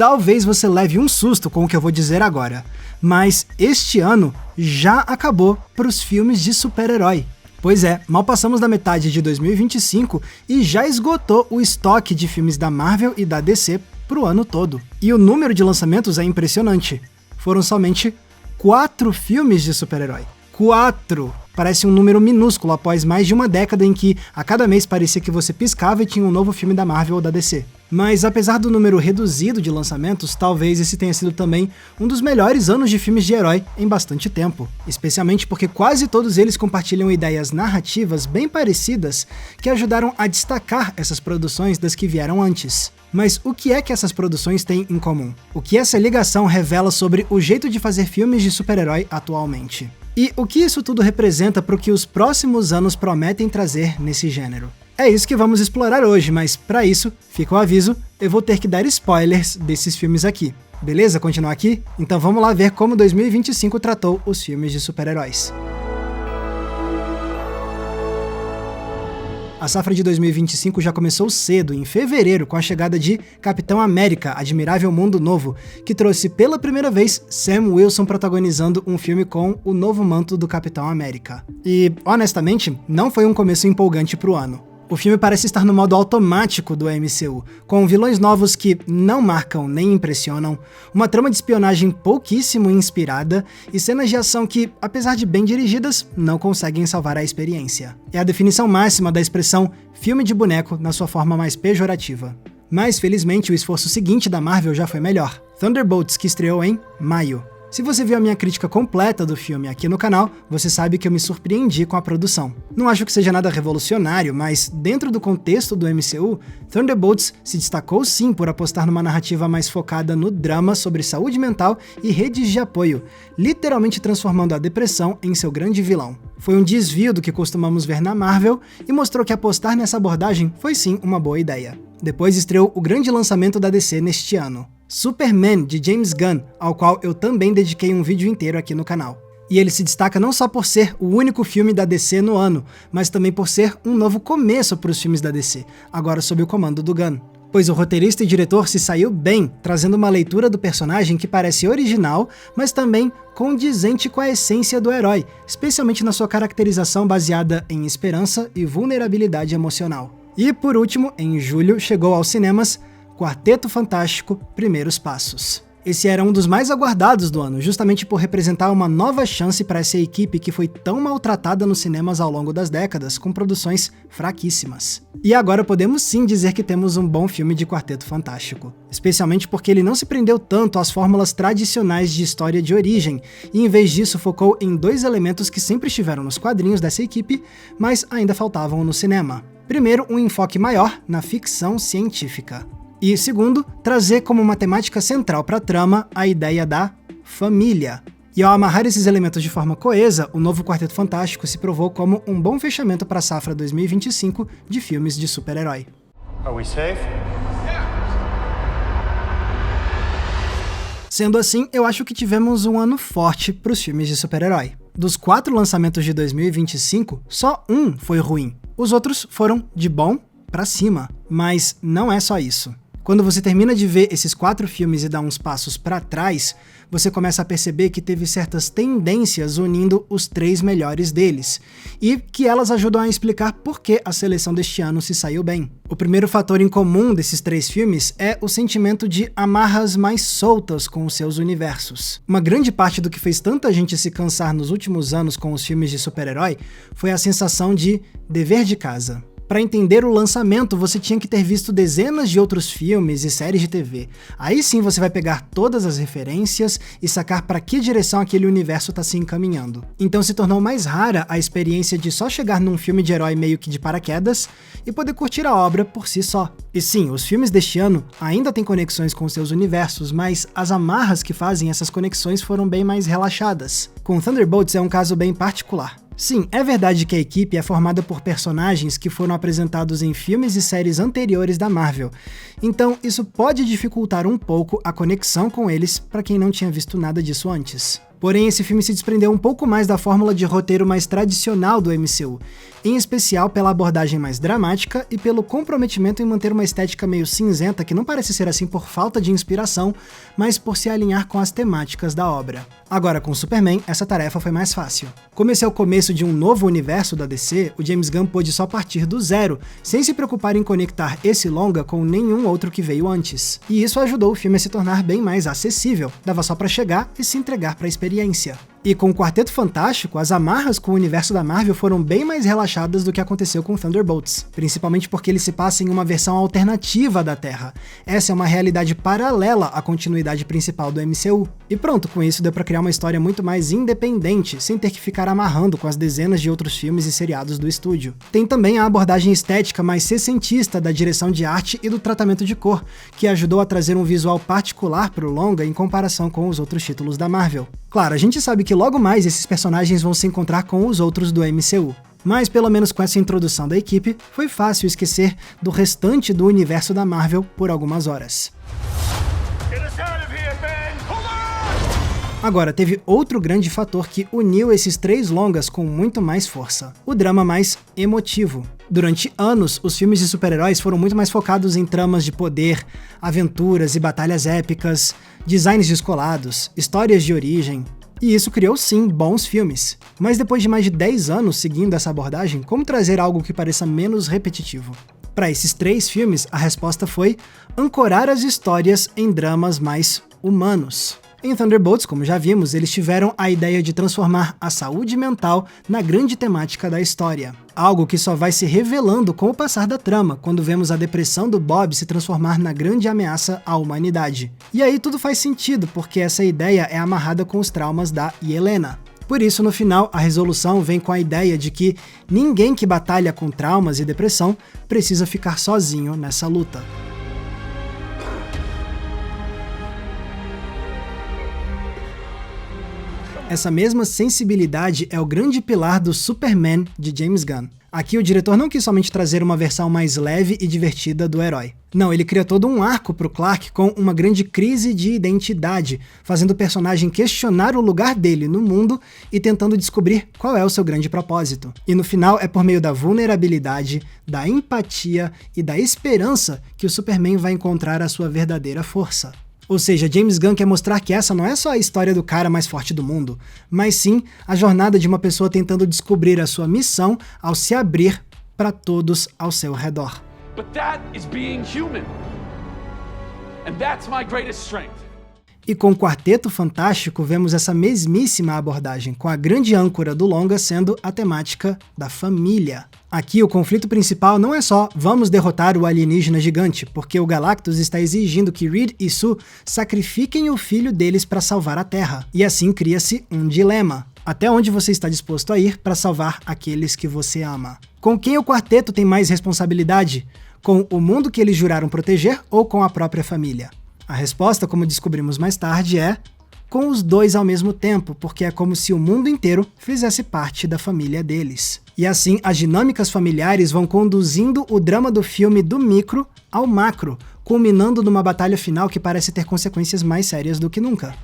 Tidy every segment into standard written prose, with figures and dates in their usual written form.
talvez você leve um susto com o que eu vou dizer agora, mas este ano já acabou para os filmes de super-herói. Pois é, mal passamos da metade de 2025 e já esgotou o estoque de filmes da Marvel e da DC pro ano todo. E o número de lançamentos é impressionante. Foram somente 4 filmes de super-herói. 4! Parece um número minúsculo após mais de uma década em que a cada mês parecia que você piscava e tinha um novo filme da Marvel ou da DC. Mas apesar do número reduzido de lançamentos, talvez esse tenha sido também um dos melhores anos de filmes de herói em bastante tempo. Especialmente porque quase todos eles compartilham ideias narrativas bem parecidas que ajudaram a destacar essas produções das que vieram antes. Mas o que é que essas produções têm em comum? O que essa ligação revela sobre o jeito de fazer filmes de super-herói atualmente? E o que isso tudo representa para o que os próximos anos prometem trazer nesse gênero? É isso que vamos explorar hoje, mas para isso, fica o aviso, eu vou ter que dar spoilers desses filmes aqui. Beleza? Continuar aqui? Então vamos lá ver como 2025 tratou os filmes de super-heróis. A safra de 2025 já começou cedo, em fevereiro, com a chegada de Capitão América, Admirável Mundo Novo, que trouxe pela primeira vez Sam Wilson protagonizando um filme com o novo manto do Capitão América. E, honestamente, não foi um começo empolgante pro ano. O filme parece estar no modo automático do MCU, com vilões novos que não marcam nem impressionam, uma trama de espionagem pouquíssimo inspirada e cenas de ação que, apesar de bem dirigidas, não conseguem salvar a experiência. É a definição máxima da expressão filme de boneco na sua forma mais pejorativa. Mas, felizmente, o esforço seguinte da Marvel já foi melhor. Thunderbolts, que estreou em maio. Se você viu a minha crítica completa do filme aqui no canal, você sabe que eu me surpreendi com a produção. Não acho que seja nada revolucionário, mas dentro do contexto do MCU, Thunderbolts se destacou sim por apostar numa narrativa mais focada no drama sobre saúde mental e redes de apoio, literalmente transformando a depressão em seu grande vilão. Foi um desvio do que costumamos ver na Marvel e mostrou que apostar nessa abordagem foi sim uma boa ideia. Depois estreou o grande lançamento da DC neste ano, Superman, de James Gunn, ao qual eu também dediquei um vídeo inteiro aqui no canal. E ele se destaca não só por ser o único filme da DC no ano, mas também por ser um novo começo para os filmes da DC, agora sob o comando do Gunn. Pois o roteirista e diretor se saiu bem, trazendo uma leitura do personagem que parece original, mas também condizente com a essência do herói, especialmente na sua caracterização baseada em esperança e vulnerabilidade emocional. E por último, em julho, chegou aos cinemas Quarteto Fantástico, Primeiros Passos. Esse era um dos mais aguardados do ano, justamente por representar uma nova chance para essa equipe que foi tão maltratada nos cinemas ao longo das décadas, com produções fraquíssimas. E agora podemos sim dizer que temos um bom filme de Quarteto Fantástico, especialmente porque ele não se prendeu tanto às fórmulas tradicionais de história de origem, e em vez disso focou em 2 elementos que sempre estiveram nos quadrinhos dessa equipe, mas ainda faltavam no cinema. Primeiro, um enfoque maior na ficção científica. E segundo, trazer como uma temática central para a trama a ideia da família. E ao amarrar esses elementos de forma coesa, o novo Quarteto Fantástico se provou como um bom fechamento para a safra 2025 de filmes de super-herói. Are we safe? Sendo assim, eu acho que tivemos um ano forte para os filmes de super-herói. Dos 4 lançamentos de 2025, só um foi ruim. Os outros foram de bom para cima. Mas não é só isso. Quando você termina de ver esses 4 filmes e dá uns passos para trás, você começa a perceber que teve certas tendências unindo os 3 melhores deles, e que elas ajudam a explicar por que a seleção deste ano se saiu bem. O primeiro fator em comum desses 3 filmes é o sentimento de amarras mais soltas com os seus universos. Uma grande parte do que fez tanta gente se cansar nos últimos anos com os filmes de super-herói foi a sensação de dever de casa. Para entender o lançamento, você tinha que ter visto dezenas de outros filmes e séries de TV. Aí sim você vai pegar todas as referências e sacar para que direção aquele universo está se encaminhando. Então se tornou mais rara a experiência de só chegar num filme de herói meio que de paraquedas e poder curtir a obra por si só. E sim, os filmes deste ano ainda têm conexões com seus universos, mas as amarras que fazem essas conexões foram bem mais relaxadas. Com Thunderbolts é um caso bem particular. Sim, é verdade que a equipe é formada por personagens que foram apresentados em filmes e séries anteriores da Marvel, então isso pode dificultar um pouco a conexão com eles para quem não tinha visto nada disso antes. Porém, esse filme se desprendeu um pouco mais da fórmula de roteiro mais tradicional do MCU, em especial pela abordagem mais dramática e pelo comprometimento em manter uma estética meio cinzenta que não parece ser assim por falta de inspiração, mas por se alinhar com as temáticas da obra. Agora, com Superman, essa tarefa foi mais fácil. Como esse é o começo de um novo universo da DC, o James Gunn pôde só partir do zero, sem se preocupar em conectar esse longa com nenhum outro que veio antes. E isso ajudou o filme a se tornar bem mais acessível, dava só pra chegar e se entregar pra experiência. E com o Quarteto Fantástico, as amarras com o universo da Marvel foram bem mais relaxadas do que aconteceu com Thunderbolts, principalmente porque ele se passa em uma versão alternativa da Terra. Essa é uma realidade paralela à continuidade principal do MCU. E pronto, com isso deu pra criar uma história muito mais independente, sem ter que ficar amarrando com as dezenas de outros filmes e seriados do estúdio. Tem também a abordagem estética mais sessentista da direção de arte e do tratamento de cor, que ajudou a trazer um visual particular pro longa em comparação com os outros títulos da Marvel. Claro, a gente sabe que logo mais esses personagens vão se encontrar com os outros do MCU. Mas pelo menos com essa introdução da equipe, foi fácil esquecer do restante do universo da Marvel por algumas horas. Agora, teve outro grande fator que uniu esses três longas com muito mais força: o drama mais emotivo. Durante anos, os filmes de super-heróis foram muito mais focados em tramas de poder, aventuras e batalhas épicas, designs descolados, histórias de origem. E isso criou sim bons filmes. Mas depois de mais de 10 anos seguindo essa abordagem, como trazer algo que pareça menos repetitivo? Para esses três filmes, a resposta foi ancorar as histórias em dramas mais humanos. Em Thunderbolts, como já vimos, eles tiveram a ideia de transformar a saúde mental na grande temática da história. Algo que só vai se revelando com o passar da trama, quando vemos a depressão do Bob se transformar na grande ameaça à humanidade. E aí tudo faz sentido, porque essa ideia é amarrada com os traumas da Yelena. Por isso, no final, a resolução vem com a ideia de que ninguém que batalha com traumas e depressão precisa ficar sozinho nessa luta. Essa mesma sensibilidade é o grande pilar do Superman de James Gunn. Aqui o diretor não quis somente trazer uma versão mais leve e divertida do herói. Não, ele cria todo um arco para o Clark com uma grande crise de identidade, fazendo o personagem questionar o lugar dele no mundo e tentando descobrir qual é o seu grande propósito. E no final é por meio da vulnerabilidade, da empatia e da esperança que o Superman vai encontrar a sua verdadeira força. Ou seja, James Gunn quer mostrar que essa não é só a história do cara mais forte do mundo, mas sim a jornada de uma pessoa tentando descobrir a sua missão ao se abrir para todos ao seu redor. But that is being human. And that's my greatest strength. E com o Quarteto Fantástico vemos essa mesmíssima abordagem, com a grande âncora do longa sendo a temática da família. Aqui o conflito principal não é só vamos derrotar o alienígena gigante, porque o Galactus está exigindo que Reed e Sue sacrifiquem o filho deles para salvar a Terra. E assim cria-se um dilema. Até onde você está disposto a ir para salvar aqueles que você ama? Com quem o quarteto tem mais responsabilidade? Com o mundo que eles juraram proteger ou com a própria família? A resposta, como descobrimos mais tarde, é com os dois ao mesmo tempo, porque é como se o mundo inteiro fizesse parte da família deles. E assim, as dinâmicas familiares vão conduzindo o drama do filme do micro ao macro, culminando numa batalha final que parece ter consequências mais sérias do que nunca.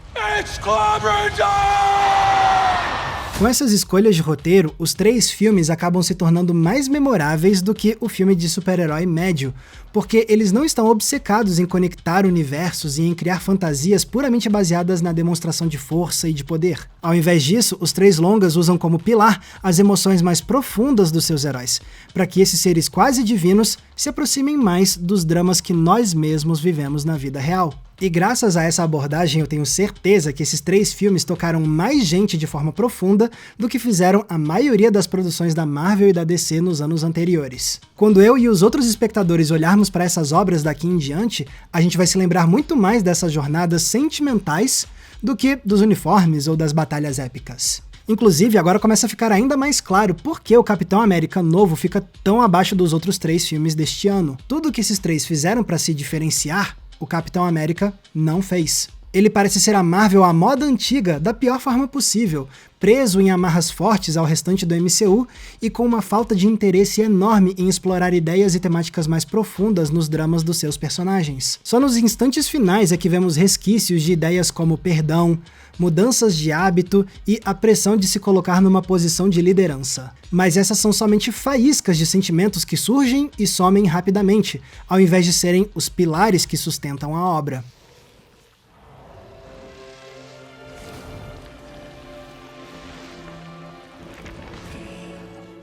Com essas escolhas de roteiro, os três filmes acabam se tornando mais memoráveis do que o filme de super-herói médio, porque eles não estão obcecados em conectar universos e em criar fantasias puramente baseadas na demonstração de força e de poder. Ao invés disso, os três longas usam como pilar as emoções mais profundas dos seus heróis, para que esses seres quase divinos se aproximem mais dos dramas que nós mesmos vivemos na vida real. E graças a essa abordagem eu tenho certeza que esses três filmes tocaram mais gente de forma profunda do que fizeram a maioria das produções da Marvel e da DC nos anos anteriores. Quando eu e os outros espectadores olharmos para essas obras daqui em diante, a gente vai se lembrar muito mais dessas jornadas sentimentais do que dos uniformes ou das batalhas épicas. Inclusive, agora começa a ficar ainda mais claro por que o Capitão América novo fica tão abaixo dos outros três filmes deste ano. Tudo que esses três fizeram para se diferenciar, o Capitão América não fez. Ele parece ser a Marvel à moda antiga, da pior forma possível, preso em amarras fortes ao restante do MCU e com uma falta de interesse enorme em explorar ideias e temáticas mais profundas nos dramas dos seus personagens. Só nos instantes finais é que vemos resquícios de ideias como perdão, mudanças de hábito e a pressão de se colocar numa posição de liderança. Mas essas são somente faíscas de sentimentos que surgem e somem rapidamente, ao invés de serem os pilares que sustentam a obra.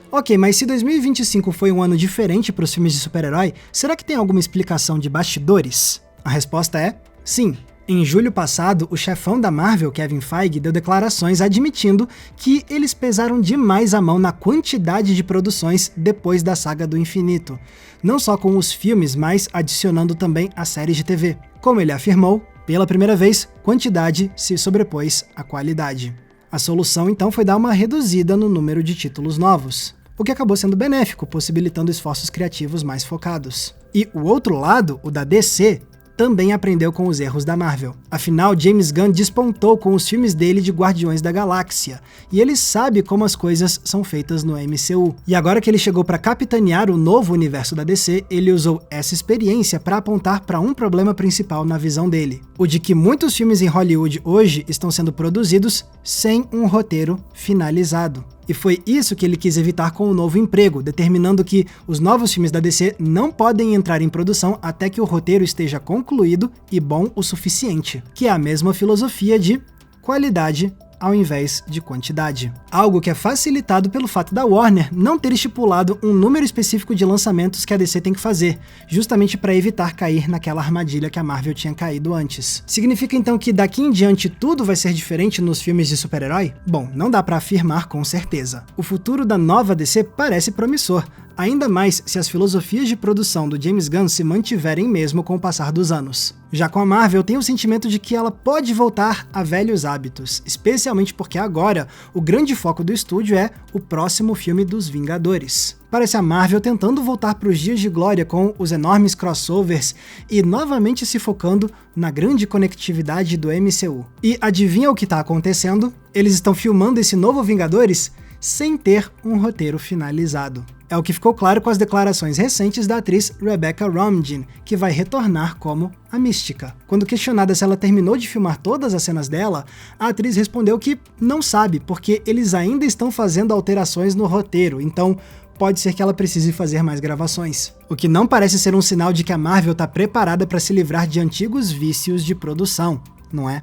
Ok, mas se 2025 foi um ano diferente para os filmes de super-herói, será que tem alguma explicação de bastidores? A resposta é sim. Em julho passado, o chefão da Marvel, Kevin Feige, deu declarações admitindo que eles pesaram demais a mão na quantidade de produções depois da Saga do Infinito. Não só com os filmes, mas adicionando também as séries de TV. Como ele afirmou, pela primeira vez, quantidade se sobrepôs à qualidade. A solução então foi dar uma reduzida no número de títulos novos, o que acabou sendo benéfico, possibilitando esforços criativos mais focados. E o outro lado, o da DC, também aprendeu com os erros da Marvel. Afinal, James Gunn despontou com os filmes dele de Guardiões da Galáxia, e ele sabe como as coisas são feitas no MCU. E agora que ele chegou para capitanear o novo universo da DC, ele usou essa experiência para apontar para um problema principal na visão dele: o de que muitos filmes em Hollywood hoje estão sendo produzidos sem um roteiro finalizado. E foi isso que ele quis evitar com o novo emprego, determinando que os novos filmes da DC não podem entrar em produção até que o roteiro esteja concluído e bom o suficiente, que é a mesma filosofia de qualidade ao invés de quantidade. Algo que é facilitado pelo fato da Warner não ter estipulado um número específico de lançamentos que a DC tem que fazer, justamente para evitar cair naquela armadilha que a Marvel tinha caído antes. Significa então que daqui em diante tudo vai ser diferente nos filmes de super-herói? Bom, não dá para afirmar com certeza. O futuro da nova DC parece promissor, ainda mais se as filosofias de produção do James Gunn se mantiverem mesmo com o passar dos anos. Já com a Marvel, eu tenho o sentimento de que ela pode voltar a velhos hábitos, especialmente porque agora o grande foco do estúdio é o próximo filme dos Vingadores. Parece a Marvel tentando voltar para os dias de glória com os enormes crossovers e novamente se focando na grande conectividade do MCU. E adivinha o que está acontecendo? Eles estão filmando esse novo Vingadores sem ter um roteiro finalizado. É o que ficou claro com as declarações recentes da atriz Rebecca Romijn, que vai retornar como a Mística. Quando questionada se ela terminou de filmar todas as cenas dela, a atriz respondeu que não sabe, porque eles ainda estão fazendo alterações no roteiro, então pode ser que ela precise fazer mais gravações. O que não parece ser um sinal de que a Marvel está preparada para se livrar de antigos vícios de produção, não é?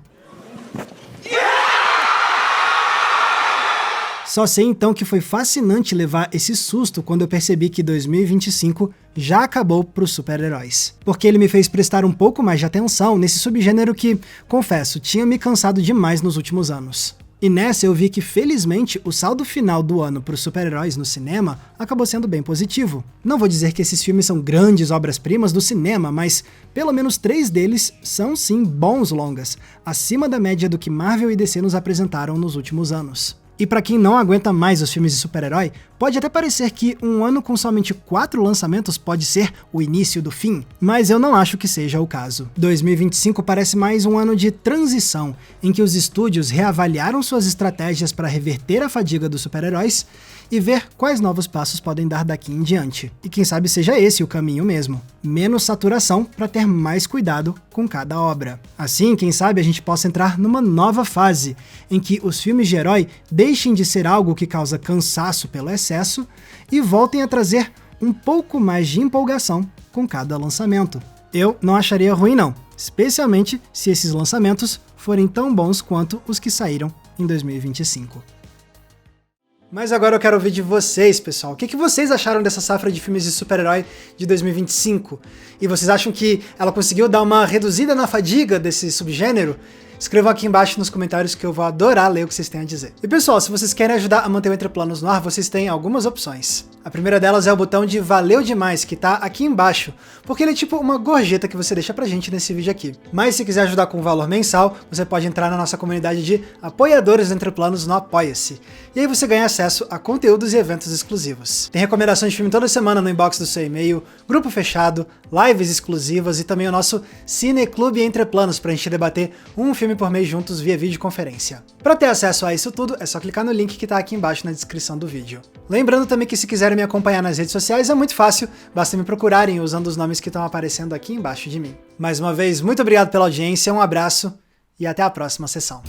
Só sei então que foi fascinante levar esse susto quando eu percebi que 2025 já acabou para os super-heróis. Porque ele me fez prestar um pouco mais de atenção nesse subgênero que, confesso, tinha me cansado demais nos últimos anos. E nessa eu vi que, felizmente, o saldo final do ano para os super-heróis no cinema acabou sendo bem positivo. Não vou dizer que esses filmes são grandes obras-primas do cinema, mas pelo menos 3 deles são sim bons longas, acima da média do que Marvel e DC nos apresentaram nos últimos anos. E pra quem não aguenta mais os filmes de super-herói, pode até parecer que um ano com somente 4 lançamentos pode ser o início do fim, mas eu não acho que seja o caso. 2025 parece mais um ano de transição, em que os estúdios reavaliaram suas estratégias para reverter a fadiga dos super-heróis e ver quais novos passos podem dar daqui em diante. E quem sabe seja esse o caminho mesmo. Menos saturação para ter mais cuidado com cada obra. Assim, quem sabe a gente possa entrar numa nova fase, em que os filmes de herói deixem de ser algo que causa cansaço pelo excesso e voltem a trazer um pouco mais de empolgação com cada lançamento. Eu não acharia ruim não, especialmente se esses lançamentos forem tão bons quanto os que saíram em 2025. Mas agora eu quero ouvir de vocês, pessoal. O que vocês acharam dessa safra de filmes de super-herói de 2025? E vocês acham que ela conseguiu dar uma reduzida na fadiga desse subgênero? escrevam aqui embaixo nos comentários que eu vou adorar ler o que vocês têm a dizer. E pessoal, se vocês querem ajudar a manter o Entre Planos no ar, vocês têm algumas opções. A primeira delas é o botão de valeu demais, que tá aqui embaixo, porque ele é tipo uma gorjeta que você deixa pra gente nesse vídeo aqui. Mas se quiser ajudar com um valor mensal, você pode entrar na nossa comunidade de apoiadores do Entre Planos no Apoia-se. E aí você ganha acesso a conteúdos e eventos exclusivos. Tem recomendações de filme toda semana no inbox do seu e-mail, grupo fechado, lives exclusivas e também o nosso Cineclube Entre Planos pra gente debater um filme por mês juntos via videoconferência. Para ter acesso a isso tudo, é só clicar no link que tá aqui embaixo na descrição do vídeo. Lembrando também que se quiserem me acompanhar nas redes sociais é muito fácil, basta me procurarem usando os nomes que estão aparecendo aqui embaixo de mim. Mais uma vez, muito obrigado pela audiência, um abraço e até a próxima sessão.